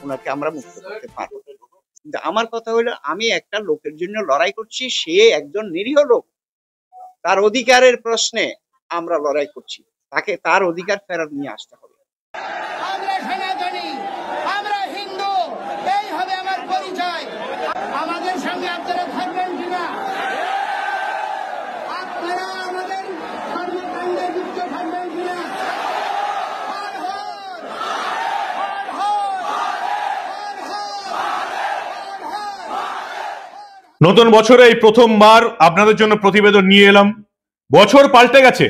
ওনাকে আমরা মুক্ত করতে পারবো। কিন্তু আমার কথা হলো, আমি একটা লোকের জন্য লড়াই করছি, সে একজন নিরীহ লোক, তার অধিকারের প্রশ্নে আমরা লড়াই করছি, তাকে তার অধিকার ফেরত নিয়ে আসতে হবে। আমরা সনাতনী, আমরা হিন্দু, এই হবে আমার পরিচয়। আমাদের সঙ্গে আপনারা থাকবেন কিনা? আপনারা আমাদের কর্মকাণ্ডে যুক্ত থাকবেন কিনা? নতুন বছরে এই প্রথমবার আপনাদের জন্য প্রতিবেদন নিয়ে এলাম। বছর পাল্টে গেছে,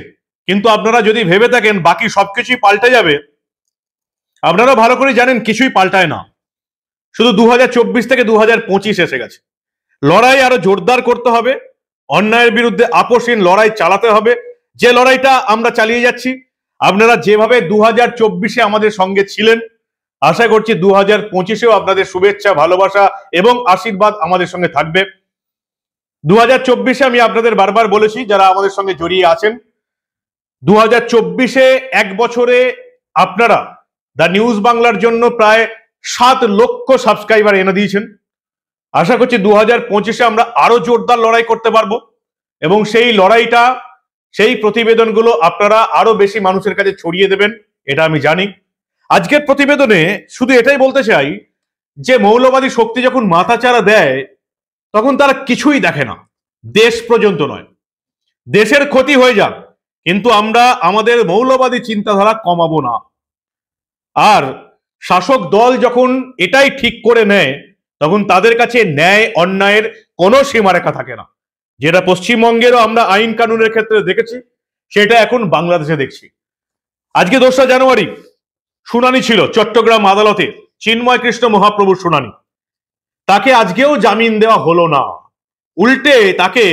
কিন্তু আপনারা যদি ভেবে থাকেন বাকি সবকিছুই পাল্টে যাবে, আপনারা ভালো করে জানেন কিছুই পাল্টায় না। শুধু 2024 থেকে 2025 এসে গেছে। লড়াই আরো জোরদার করতে হবে, অন্যায়ের বিরুদ্ধে আপোষহীন লড়াই চালাতে হবে, যে লড়াইটা আমরা চালিয়ে যাচ্ছি। আপনারা যেভাবে 2024-এ আমাদের সঙ্গে ছিলেন, আশা করছি 2025-এও আপনাদের শুভেচ্ছা, ভালোবাসা এবং আশীর্বাদ আমাদের সঙ্গে থাকবে। 2024-এ আমি আপনাদের বারবার বলেছি, যারা আমাদের সঙ্গে জড়িয়ে আছেন, 2024-এ এক বছরে আপনারা দ্য নিউজ বাংলার জন্য প্রায় 7 লক্ষ সাবস্ক্রাইবার এনে দিয়েছেন। আশা করছি 2025-এ আমরা আরো জোরদার লড়াই করতে পারবো, এবং সেই লড়াইটা, সেই প্রতিবেদনগুলো আপনারা আরো বেশি মানুষের কাছে ছড়িয়ে দেবেন, এটা আমি জানি। আজকের প্রতিবেদনে শুধু এটাই বলতে চাই যে মৌলবাদী শক্তি যখন মাথাচাড়া দেয়, তখন তারা কিছুই দেখে না, দেশ পর্যন্ত নয়। দেশের ক্ষতি হয়ে যাক, কিন্তু আমরা আমাদের মৌলবাদী চিন্তাধারা কমাবো না। আর শাসক দল যখন এটাই ঠিক করে নেয়, তখন তাদের কাছে ন্যায় অন্যায়ের কোনো সীমারেখা থাকে না। যেটা পশ্চিমবঙ্গেরও আমরা আইন কানুনের ক্ষেত্রে দেখেছি, সেটা এখন বাংলাদেশে দেখছি। আজকে 2রা জানুয়ারি শুনানি ছিল চট্টগ্রাম আদালতে, চিন্ময় কৃষ্ণ মহাপ্রভুর শুনানি। তাকে আজকেও জামিন দেওয়া হলো না, উল্টে তাকে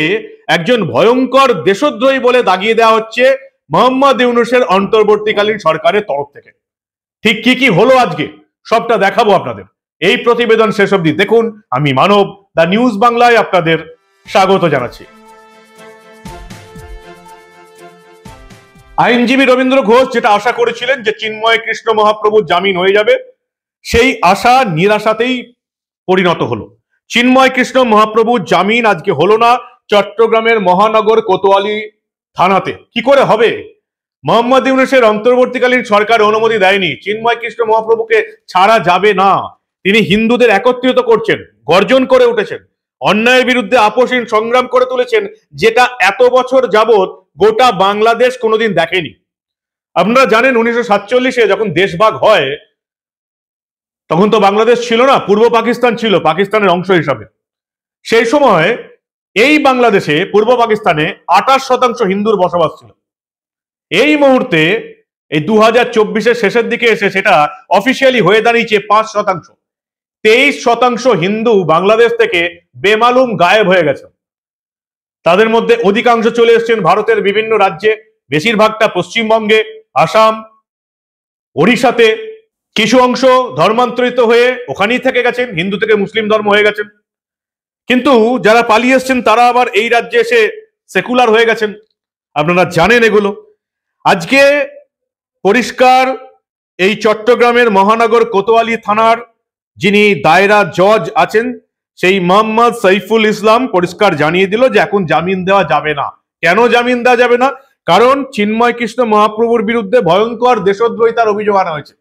একজন ভয়ঙ্কর দেশদ্রোহী বলে দাগিয়ে দেওয়া হচ্ছে মোহাম্মদ ইউনূসের অন্তর্বর্তীকালীন সরকারের তরফ থেকে। ঠিক কি কি হলো আজকে সবটা দেখাবো আপনাদের। এই প্রতিবেদন শেষ অবধি দেখুন। আমি মানব, দ্য নিউজ বাংলায় আপনাদের স্বাগত জানাচ্ছি। আইনজীবী রবীন্দ্র ঘোষ যেটা আশা করেছিলেন যে চিন্ময় কৃষ্ণ মহাপ্রভুর জামিন হয়ে যাবে, সেই আশা নিরাশাতেই পরিণত হলো। চিন্ময় কৃষ্ণ মহাপ্রভুর জামিন আজকে হলো না চট্টগ্রামের মহানগর কোতোয়ালি থানাতে। কি করে হবে? মোহাম্মদ ইউনূসের অন্তর্বর্তীকালীন সরকার অনুমতি দেয়নি। চিন্ময় কৃষ্ণ মহাপ্রভুকে ছাড়া যাবে না। তিনি হিন্দুদের একত্রিত করছেন, গর্জন করে উঠেছেন, অন্যায়ের বিরুদ্ধে আপোষহীন সংগ্রাম করে তুলেছেন, যেটা এত বছর যাবৎ গোটা বাংলাদেশ কোনোদিন দেখেনি। আপনারা জানেন 1947-এ যখন দেশভাগ হয়, তখন তো বাংলাদেশ ছিল না, পূর্ব পাকিস্তান ছিল পাকিস্তানের অংশ হিসাবে। সেই সময় এই বাংলাদেশে, পূর্ব পাকিস্তানে 28% হিন্দুর বসবাস ছিল। এই মুহূর্তে এই 2024-এর শেষের দিকে এসে সেটা অফিসিয়ালি হয়ে দাঁড়িয়েছে 5%। 23% হিন্দু বাংলাদেশ থেকে বেমালুম গায়েব হয়ে গেছে। তাদের মধ্যে অধিকাংশ চলে এসেছেন ভারতের বিভিন্ন রাজ্যে, বেশিরভাগটা পশ্চিমবঙ্গে, আসাম, ওড়িশাতে। কিছু অংশ ধর্মান্তরিত হয়ে ওখানেই থেকে গেছেন, হিন্দু থেকে মুসলিম ধর্ম হয়ে গেছেন। কিন্তু যারা পালিয়ে এসছেন তারা আবার এই রাজ্যে এসে সেকুলার হয়ে গেছেন। আপনারা জানেন এগুলো। আজকে পরিষ্কার এই চট্টগ্রামের মহানগর কোতোয়ালি থানার যিনি দায়রা জজ আছেন, সেই মোহাম্মদ সাইফুল ইসলাম পরিষ্কার জানিয়ে দিল যে এখন জামিন দেওয়া যাবে না। কেন জামিন দেওয়া যাবে না? কারণ চিন্ময় কৃষ্ণ মহাপ্রভুর বিরুদ্ধে ভয়ঙ্কর দেশদ্রোহিতার অভিযোগ আনা হয়েছে।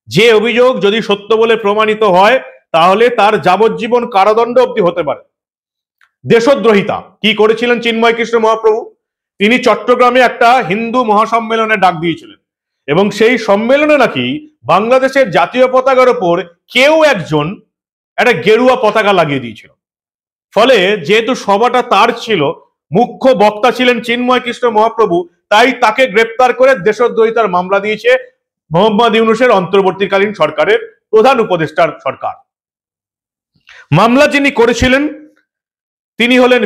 যে অভিযোগ যদি সত্য বলে প্রমাণিত হয়, তাহলে তার যাবজ্জীবন কারাদণ্ড অবধি হতে পারে। দেশদ্রোহিতা কি করেছিলেন চিন্ময় কৃষ্ণ মহাপ্রভু? তিনি চট্টগ্রামে একটা হিন্দু মহাসম্মেলনে ডাক দিয়েছিলেন, এবং সেই সম্মেলনে নাকি বাংলাদেশের জাতীয় পতাকার ওপর কেউ একজন একটা গেরুয়া পতাকা লাগিয়ে দিয়েছিল। ফলে যেহেতু সভাটা তার ছিল, মুখ্য বক্তা ছিলেন চিন্ময় কৃষ্ণ মহাপ্রভু, তাই তাকে গ্রেপ্তার করে দেশদ্রোহিতার মামলা দিয়েছে মোহাম্মদ ইউনূসের অন্তর্বর্তীকালীন সরকারের প্রধান উপদেষ্টার সরকার। মামলা যিনি করেছিলেন তিনি হলেন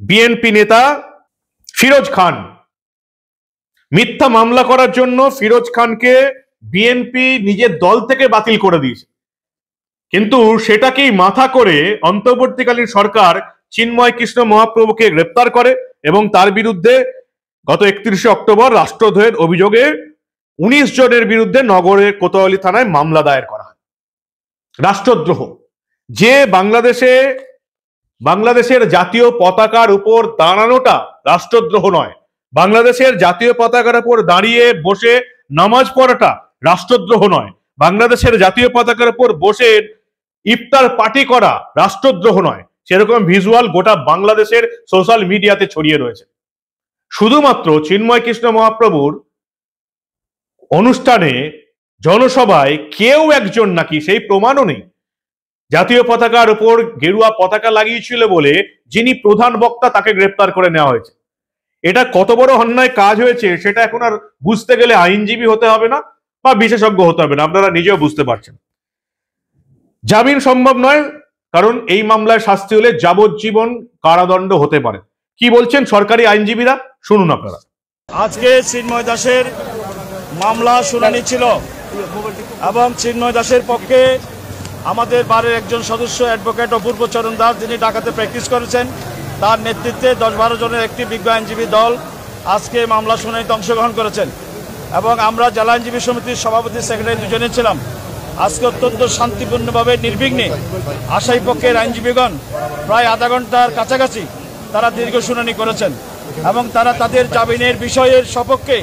বিএনপি নেতা ফিরোজ খান। মিথ্যা মামলা করার জন্য ফিরোজ খানকে বিএনপি নিজের দল থেকে বাতিল করে দিয়েছে। কিন্তু সেটাকেই মাথা করে অন্তর্বর্তীকালীন সরকার চিন্ময় কৃষ্ণ মহাপ্রভুকে গ্রেপ্তার করে, এবং তার বিরুদ্ধে গত 31শে অক্টোবর রাষ্ট্রদ্রোহের অভিযোগে 19 জনের বিরুদ্ধে নগরের কোতোয়ালি থানায় মামলা দায়ের করা হয়। রাষ্ট্রদ্রোহ, যে বাংলাদেশের জাতীয় পতাকার উপর দাঁড়ানোটা রাষ্ট্রদ্রোহ নয়, বাংলাদেশের জাতীয় পতাকার উপর দাঁড়িয়ে বসে নামাজ পড়াটা রাষ্ট্রদ্রোহ নয়, বাংলাদেশের জাতীয় পতাকার উপর বসে ইফতার পার্টি করা রাষ্ট্রদ্রোহ নয়, সেরকম ভিজুয়াল গোটা বাংলাদেশের সোশ্যাল মিডিয়াতে ছড়িয়ে রয়েছে। শুধুমাত্র চিন্ময় কৃষ্ণ মহাপ্রভুর অনুষ্ঠানে জনসভায় কেউ একজন নাকি, সেই প্রমাণও নেই, জাতীয় পতাকার উপর গেরুয়া পতাকা লাগিয়েছিল বলে যিনি প্রধান বক্তা তাকে গ্রেপ্তার করে নেওয়া হয়েছে। এটা কত বড় অন্যায় কাজ হয়েছে সেটা এখন আর বুঝতে গেলে আইনজীবী হতে হবে না বা বিশেষজ্ঞ হতে হবে না, আপনারা নিজেও বুঝতে পারছেন। জামিন সম্ভব নয়, কারণ এই মামলায় শাস্তি হলে যাবজ্জীবন কারাদণ্ড হতে পারে। কি বলছেন সরকারি আইনজীবীরা, শুনুন আপনারা। আজকে চিন্ময় দাসের মামলা শুনানি ছিল এবং চিন্ময় দাসের পক্ষে আমাদের বারের একজন সদস্য অ্যাডভোকেট অপূর্ব চরণ দাস, যিনি ঢাকাতে প্র্যাকটিস করেছেন, তার নেতৃত্বে 10-12 জনের একটি বিজ্ঞ আইনজীবী দল আজকে মামলা শুনানিতে অংশগ্রহণ করেছেন এবং আমরা জেলা আইনজীবী সমিতির সভাপতি সেক্রেটারি দুজনে ছিলাম। আজকে অত্যন্ত শান্তিপূর্ণভাবে নির্বিঘ্নে আসামি পক্ষের আইনজীবীগণ প্রায় আধা ঘন্টার কাছাকাছি তারা দীর্ঘ শুনানি করেছেন এবং তারা তাদের জামিনের বিষয়ের সপক্ষে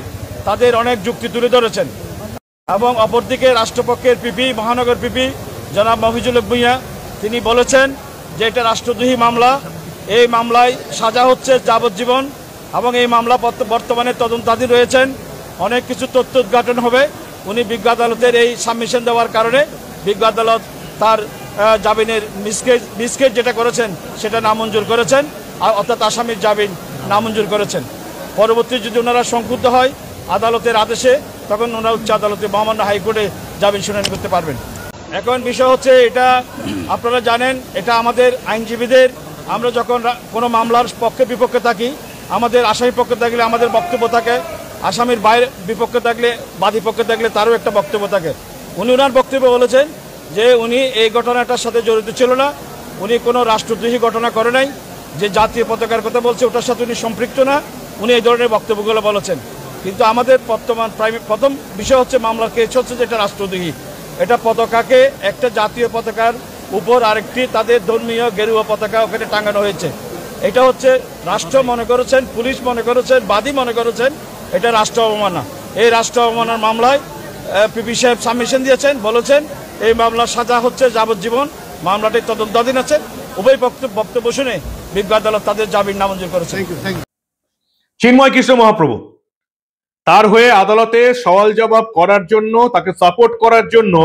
তাদের অনেক যুক্তি তুলে ধরেছেন। এবং অপরদিকে রাষ্ট্রপক্ষের পিপি, মহানগর পিপি জনাব মফিজুল হক ভূঁইয়া, তিনি বলেছেন যে এটা রাষ্ট্রদ্রোহী মামলা, এই মামলায় সাজা হচ্ছে যাবজ্জীবন এবং এই মামলা বর্তমানে তদন্তাধীন রয়েছেন, অনেক কিছু তথ্য উদ্ঘাটন হবে। উনি বিজ্ঞ আদালতের এই সাবমিশন দেওয়ার কারণে বিজ্ঞ আদালত তার জামিনের মিসকেজ যেটা করেছেন সেটা নামঞ্জুর করেছেন, অর্থাৎ আসামির জামিন নামঞ্জুর করেছেন। পরবর্তী যদি ওনারা সংক্ষুব্ধ হয় আদালতের আদেশে, তখন ওনারা উচ্চ আদালতে মহামান্য হাইকোর্টে জামিন শুনানি করতে পারবেন। এখন বিষয় হচ্ছে, এটা আপনারা জানেন, এটা আমাদের আইনজীবীদের, আমরা যখন কোনো মামলার পক্ষে বিপক্ষে থাকি, আমাদের আসামি পক্ষে থাকলে আমাদের বক্তব্য থাকে, আসামির বাইরে বিপক্ষে থাকলে, বাদী পক্ষে থাকলে তারও একটা বক্তব্য থাকে। উনি ওনার বক্তব্যে বলেছেন যে উনি এই ঘটনাটার সাথে জড়িত ছিল না, উনি কোনো রাষ্ট্রদ্রোহী ঘটনা করে নাই, যে জাতীয় পতাকার কথা বলছে ওটার সাথে উনি সম্পৃক্ত না, উনি এই ধরনের বক্তব্যগুলো বলেছেন। কিন্তু আমাদের প্রথম বিষয় হচ্ছে, মামলার কেস হচ্ছে যে এটা রাষ্ট্রদ্রোহী। এটা পতাকাকে, একটা জাতীয় পতাকার উপর আরেকটি তাদের ধর্মীয় গেরুয়া পতাকা ওখানে টাঙানো হয়েছে। এটা হচ্ছে রাষ্ট্র মনে করেছেন, পুলিশ মনে করেছেন, বাদী মনে করেছেন এটা রাষ্ট্র অবমাননা। এই রাষ্ট্র অবমাননার মামলায় পিপি সাহেব সাবমিশন দিয়েছেন, বলেছেন এই মামলার সাজা হচ্ছে যাবজ্জীবন, মামলাটি তদন্তাধীন আছে। উভয় বক্তব্য শুনে বিজ্ঞ আদালত তাদের জামিন নামঞ্জুর করেছে। চিন্ময় কৃষ্ণ মহাপ্রভু তার হয়ে আদালতে সওয়াল জবাব করার জন্য, তাকে সাপোর্ট করার জন্য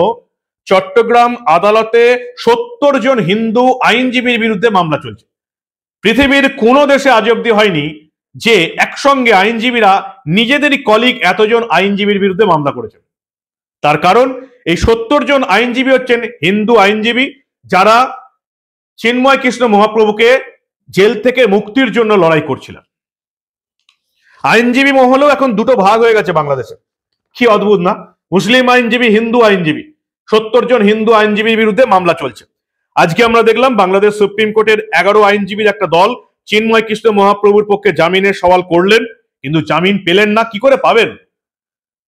চট্টগ্রাম আদালতে 70 জন হিন্দু আইনজীবীর বিরুদ্ধে মামলা চলছে। পৃথিবীর কোনো দেশে আজ অব্দি হয়নি যে একসঙ্গে আইনজীবীরা নিজেদেরই কলিগ এতজন আইনজীবীর বিরুদ্ধে মামলা করেছেন। তার কারণ এই 70 জন আইনজীবী হচ্ছেন হিন্দু আইনজীবী, যারা চিন্ময় কৃষ্ণ মহাপ্রভুকে জেল থেকে মুক্তির জন্য লড়াই করছিলেন। আইনজীবী মহলেও এখন দুটো ভাগ হয়ে গেছে বাংলাদেশে। কি অদ্ভুত না, মুসলিম আইনজীবী, হিন্দু আইনজীবী, 70 জন হিন্দু আইনজীবীর বিরুদ্ধে মামলা চলছে। আজকে আমরা দেখলাম বাংলাদেশ সুপ্রিম কোর্টের 11 আইনজীবীর একটা দল চিন্ময় কৃষ্ণ মহাপ্রভুর পক্ষে জামিনের সওয়াল করলেন, কিন্তু জামিন পেলেন না। কি করে পাবেন?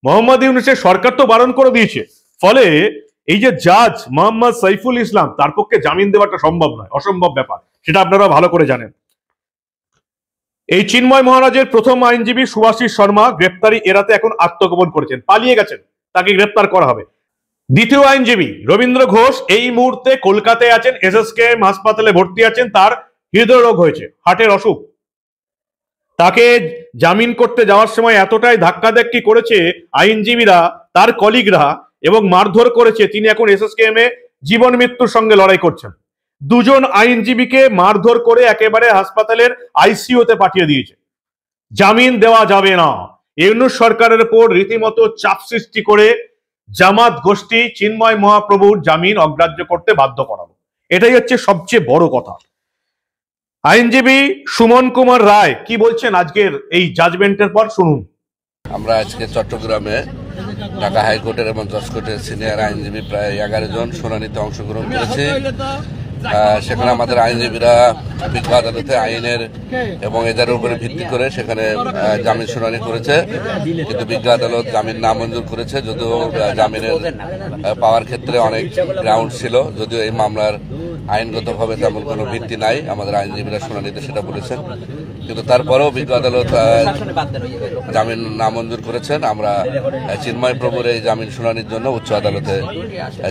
মোহাম্মদ ইউনূসের সরকার তো বারণ করে দিয়েছে, ফলে এই যে জাজ মোহাম্মদ সাইফুল ইসলাম, তার পক্ষে জামিন দেওয়াটা সম্ভব নয়, অসম্ভব ব্যাপার, সেটা আপনারা ভালো করে জানেন। এই চিন্ময় মহারাজের প্রথম আইনজীবী সুভাষিস শর্মা গ্রেপ্তারি এড়াতে এখন আত্মগোপন করেছেন, পালিয়ে গেছেন, তাকে গ্রেপ্তার করা হবে। দ্বিতীয় আইনজীবী রবীন্দ্র ঘোষ এই মুহূর্তে কলকাতায় আছেন, এসএসকেএম হাসপাতালে ভর্তি আছেন, তার হৃদরোগ হয়েছে, হার্টের অসুখ। তাকে জামিন করতে যাওয়ার সময় এতটাই ধাক্কাধাক্কি করেছে আইনজীবীরা, তার কলিগরা, এবং মারধর করেছে, তিনি এখন এসএসকেএম এ জীবন মৃত্যুর সঙ্গে লড়াই করছেন। দুজন আইনজীবীকে মারধর করে একেবারে হাসপাতালের আইসিইউতে পাঠিয়ে দিয়েছে। জামিন দেওয়া যাবে না, ইউনূস সরকারের উপর রীতিমতো চাপ সৃষ্টি করে জামাত গোষ্ঠী চিন্ময় মহাপ্রভুর জামিন অগ্রাহ্য করতে বাধ্য করানো, এটাই হচ্ছে সবচেয়ে বড় কথা। আইনজীবী সুমন কুমার রায় কি বলছেন আজকের এই জাজমেন্টের পর, শুনুন। আমরা আজকে চট্টগ্রামে ঢাকা হাইকোর্টের এবং জজ কোর্টের সিনিয়র আইনজীবী প্রায় 11 জন শুনানিতে অংশগ্রহণ করেছে। সেখানে আমাদের আইনজীবীরা বিজ্ঞ আদালতে আইনের এবং এদের উপরে ভিত্তি করে সেখানে জামিন শুনানি করেছে, কিন্তু বিজ্ঞ আদালত জামিন নামঞ্জুর করেছে। যদিও জামিনের পাওয়ার ক্ষেত্রে অনেক গ্রাউন্ড ছিল, যদিও এই মামলার আইনগতভাবে তেমন কোনো ভিত্তি নাই, আমাদের আইনজীবীরা শুনানিতে সেটা বলেছেন, কিন্তু তারপরেও বিজ্ঞ আদালত জামিন নামঞ্জুর করেছেন। আমরা চিন্ময় প্রভুর এই জামিন শুনানির জন্য উচ্চ আদালতে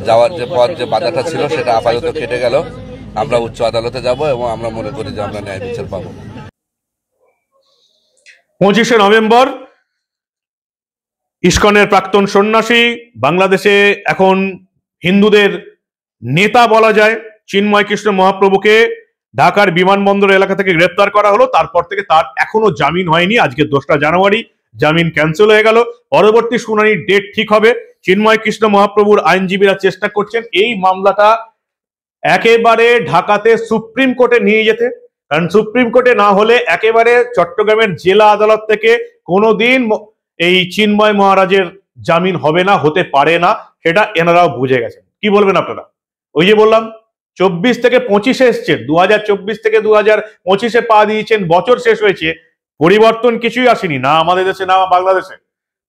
যাওয়ার যে পথ, যে বাধাটা ছিল সেটা আপাতত কেটে গেল। আমরা উচ্চ আদালতে যাব এবং আমরা মনে করি যে আমরা ন্যায় বিচার পাবো। 25শে নভেম্বর ইসকনের প্রাক্তন সন্ন্যাসী, বাংলাদেশে এখন হিন্দুদের নেতা বলা যায়, চিন্ময় কৃষ্ণ মহাপ্রভুকে ঢাকার বিমানবন্দর এলাকা থেকে গ্রেপ্তার করা হলো। তারপর থেকে তার এখনো জামিন হয়নি। আজকে 2রা জানুয়ারি জামিন ক্যান্সেল হয়ে গেল। পরবর্তী শুনানির ডেট ঠিক হবে। চিন্ময় কৃষ্ণ মহাপ্রভুর আইনজীবীরা চেষ্টা করছেন এই মামলাটা একেবারে ঢাকাতে সুপ্রিম কোর্টে নিয়ে যেতে, কারণ সুপ্রিম কোর্টে না হলে একেবারে চট্টগ্রামের জেলা আদালত থেকে কোনোদিন এই চিন্ময় মহারাজের জামিন হবে না, হতে পারে না, সেটা এনারাও বুঝে গেছেন। কি বলবেন আপনারা? ওই যে বললাম 24 থেকে 25-এ এসছেন, 2024 থেকে 2025-এ পা দিয়েছেন, বছর শেষ হয়েছে, পরিবর্তন কিছুই আসেনি, না আমাদের দেশে না বাংলাদেশে।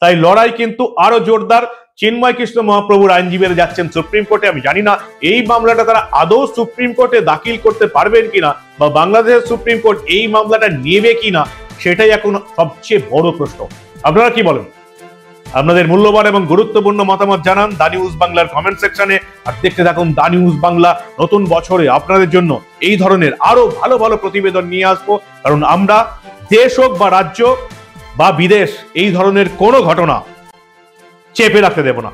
তাই লড়াই কিন্তু আরো জোরদার। চিন্ময় কৃষ্ণ মহাপ্রভুর আইনজীবীরা যাচ্ছেন সুপ্রিম কোর্টে। আমি জানি না এই মামলাটা তারা আদৌ সুপ্রিম কোর্টে দাখিল করতে পারবেন কিনা, বা বাংলাদেশের সুপ্রিম কোর্ট এই মামলাটা নেবে কিনা, সেটাই এখন সবচেয়ে বড় প্রশ্ন। আপনারা কি বলেন? আপনাদের মূল্যবান এবং গুরুত্বপূর্ণ মতামত জানান দা নিউজ বাংলার কমেন্ট সেকশনে। আর দেখতে থাকুন দা নিউজ বাংলা। নতুন বছরে আপনাদের জন্য এই ধরনের আরো ভালো ভালো প্রতিবেদন নিয়ে আসবো, কারণ আমরা দেশ হোক বা রাজ্য বা বিদেশ, এই ধরনের কোনো ঘটনা চেপে রাখতে দেব না।